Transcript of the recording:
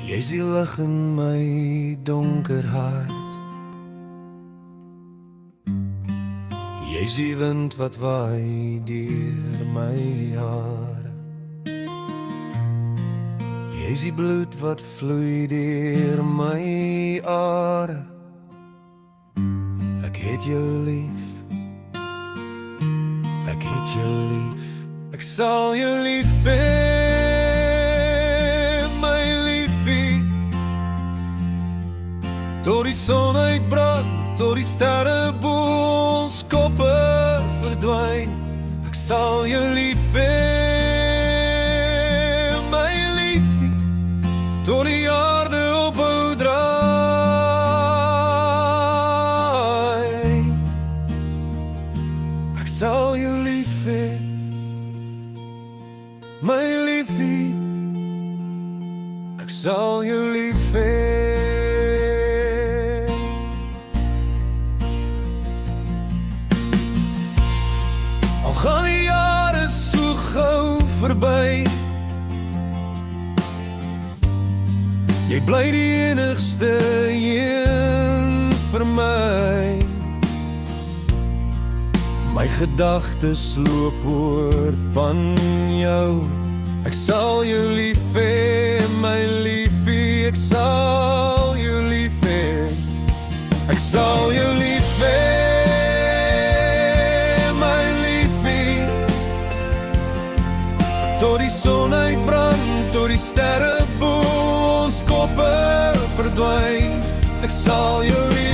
Jy is die lig in my donker hart. Jy is die wind wat waai deur my hare. Jy is die bloed wat vloei deur my are. Ek het jou lief. Ek het jou lief. Ek sal jou lief hê, my liefie. Tot die son uitbrand, tot die sterre bo ons koppe verdwyn. Ek sal jou lief hê, my liefie. Tot die aarde ophou draai. Ek sal jou lief hê, my liefie. Ek sal jou lief hê. Al gaan die jare so gou verby, jy bly die enigste een vir my. My gedagtes loop oor van jou. Ek sal jou lief hê, my liefie. Ek sal jou lief hê. Ek sal jou lief hê, my liefie. Tot die son uitbrand, tot die sterre bo ons koppe verdwyn. Ek sal jou lief